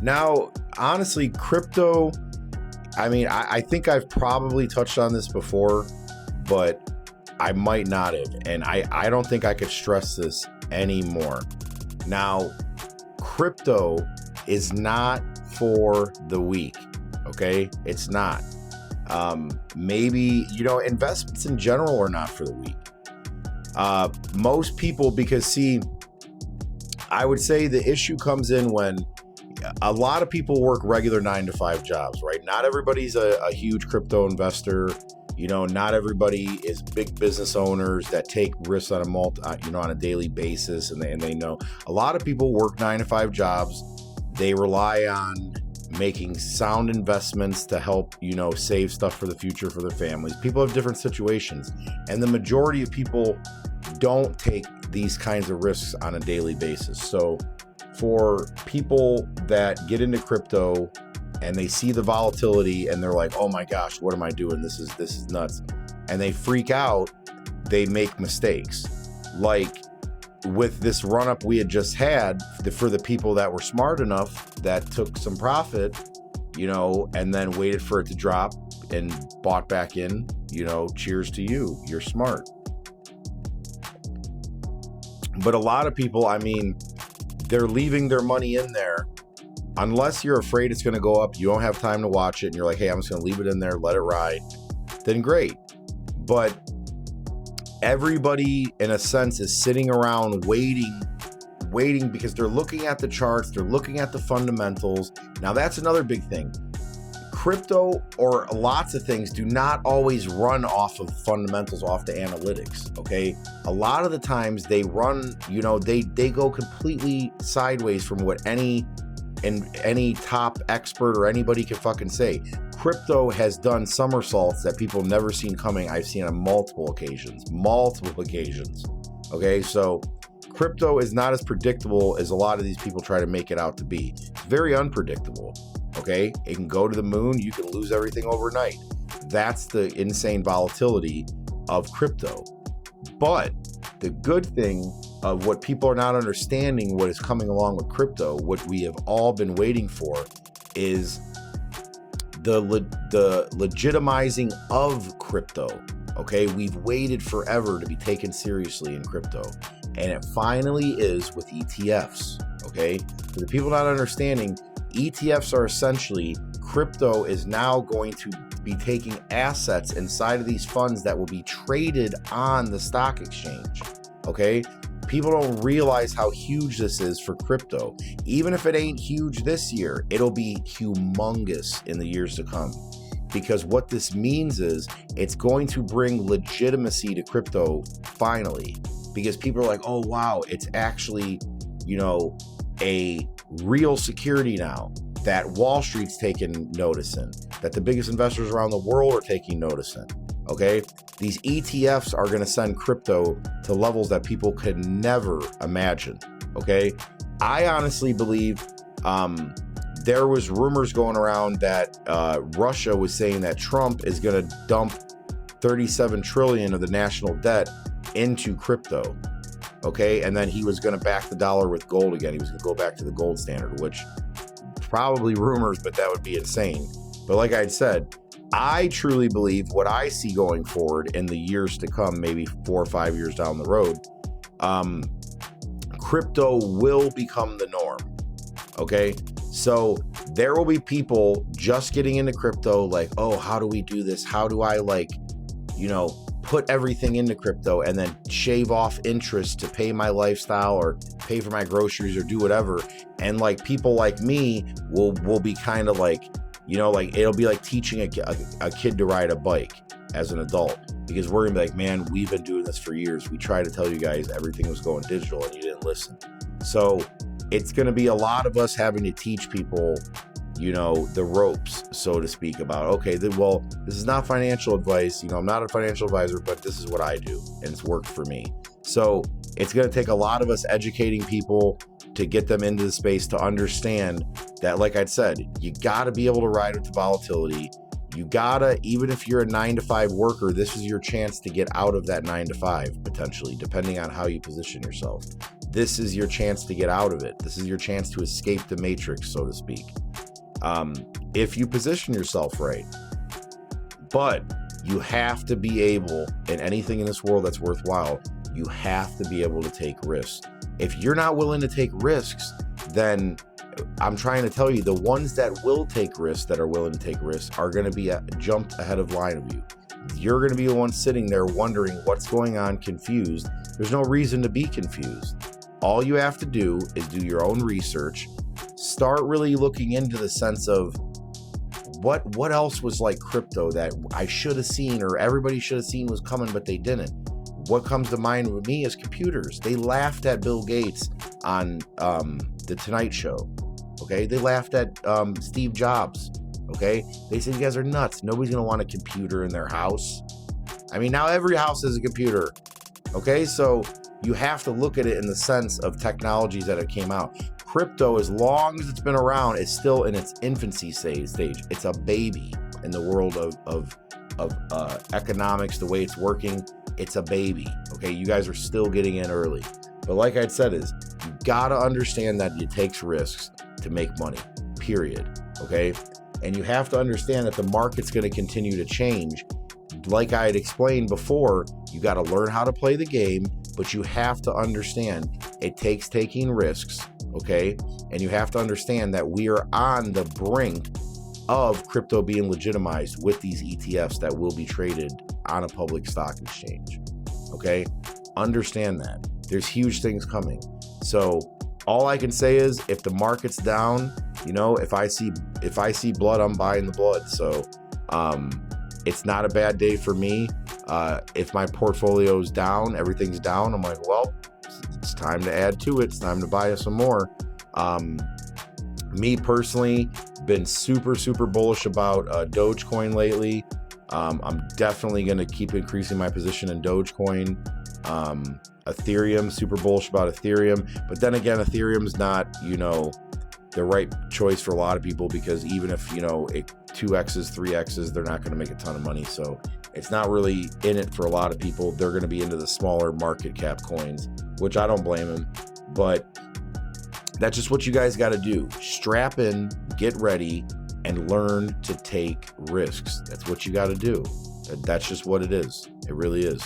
Now, honestly, crypto, I mean, I think I've probably touched on this before, but I might not have. And I don't think I could stress this anymore. Now, crypto is not for the weak, okay? It's not. Maybe, investments in general are not for the weak. Most people, because see, I would say the issue comes in when a lot of people work regular 9-to-5 jobs, right? Not everybody's a huge crypto investor. Not everybody is big business owners that take risks on on a daily basis. And they know a lot of people work 9-to-5 jobs. They rely on making sound investments to help, save stuff for the future for their families. People have different situations. And the majority of people don't take these kinds of risks on a daily basis. So for people that get into crypto and they see the volatility and they're like, oh my gosh, what am I doing? This is nuts. And they freak out, they make mistakes. Like with this run up we had just had, for the people that were smart enough that took some profit, and then waited for it to drop and bought back in, cheers to you. You're smart. But a lot of people, I mean, they're leaving their money in there. Unless you're afraid it's going to go up, you don't have time to watch it, and you're like, hey, I'm just going to leave it in there, let it ride, then great. But everybody, in a sense, is sitting around waiting because they're looking at the charts, they're looking at the fundamentals. Now, that's another big thing. Crypto, or lots of things, do not always run off of fundamentals, off the analytics, okay? A lot of the times they run, they go completely sideways from what any top expert or anybody can fucking say. Crypto has done somersaults that people have never seen coming. I've seen on multiple occasions, okay? So crypto is not as predictable as a lot of these people try to make it out to be. It's very unpredictable. Okay, it can go to the moon, you can lose everything overnight. That's the insane volatility of crypto. But the good thing of what people are not understanding, what is coming along with crypto, what we have all been waiting for, is the legitimizing of crypto. Okay, we've waited forever to be taken seriously in crypto, and it finally is with ETFs. Okay, for the people not understanding, ETFs are essentially, crypto is now going to be taking assets inside of these funds that will be traded on the stock exchange. Okay, people don't realize how huge this is for crypto. Even if it ain't huge this year, it'll be humongous in the years to come. Because what this means is it's going to bring legitimacy to crypto finally. Because people are like, oh wow, it's actually, a real security now that Wall Street's taking notice in, that the biggest investors around the world are taking notice in. Okay, these ETFs are going to send crypto to levels that people could never imagine. Okay, I honestly believe there was rumors going around that Russia was saying that Trump is going to dump 37 trillion of the national debt into crypto. Okay, and then he was going to back the dollar with gold again. He was going to go back to the gold standard, which probably rumors, but that would be insane. But like I said, I truly believe what I see going forward in the years to come, maybe 4 or 5 years down the road, crypto will become the norm. Okay, so there will be people just getting into crypto like, oh, how do we do this? How do I put everything into crypto and then shave off interest to pay my lifestyle or pay for my groceries or do whatever? And like people like me will be kind of like, it'll be like teaching a kid to ride a bike as an adult, because we're gonna be like, man, we've been doing this for years. We tried to tell you guys everything was going digital and you didn't listen. So it's gonna be a lot of us having to teach people, the ropes, so to speak, about, okay, this is not financial advice. I'm not a financial advisor, but this is what I do and it's worked for me. So it's going to take a lot of us educating people to get them into the space to understand that, like I said, you got to be able to ride with the volatility. You gotta, even if you're a 9-to-5 worker, this is your chance to get out of that 9-to-5 potentially, depending on how you position yourself. this is your chance to get out of it. This is your chance to escape the matrix, so to speak. If you position yourself right. But you have to be able, in anything in this world that's worthwhile, you have to be able to take risks. If you're not willing to take risks, then I'm trying to tell you, the ones that will take risks, that are willing to take risks, are going to be jumped ahead of line of you. You're going to be the one sitting there wondering what's going on, confused. There's no reason to be confused. All you have to do is do your own research, start really looking into the sense of what else was like crypto that I should have seen, or everybody should have seen was coming, but they didn't. What comes to mind with me is computers. They laughed at Bill Gates on the Tonight Show. Okay, they laughed at Steve Jobs. Okay, they said, you guys are nuts. Nobody's gonna want a computer in their house. I mean, now every house has a computer. Okay, so you have to look at it in the sense of technologies that have came out. Crypto, as long as it's been around, is still in its infancy stage. It's a baby in the world of economics, the way it's working. It's a baby. Okay, you guys are still getting in early. But like I said, you gotta understand that it takes risks to make money, period. Okay, and you have to understand that the market's going to continue to change. Like I had explained before, you got to learn how to play the game, but you have to understand it takes taking risks. Okay, and you have to understand that we are on the brink of crypto being legitimized with these ETFs that will be traded on a public stock exchange. Okay, understand that there's huge things coming. So all I can say is, if the market's down, you know, if I see blood, I'm buying the blood. So it's not a bad day for me. If my portfolio's down, everything's down, I'm like, well, it's time to add to it. It's time to buy some more. Me personally, been super bullish about Dogecoin lately. I'm definitely going to keep increasing my position in Dogecoin. Ethereum, super bullish about Ethereum. But then again, Ethereum's not, you know, the right choice for a lot of people, because even if, you know, 2X's, 3X's, they're not going to make a ton of money. So it's not really in it for a lot of people. They're going to be into the smaller market cap coins, which I don't blame them. But that's just what you guys got to do. Strap in, get ready, and learn to take risks. That's what you got to do. That's just what it is. It really is.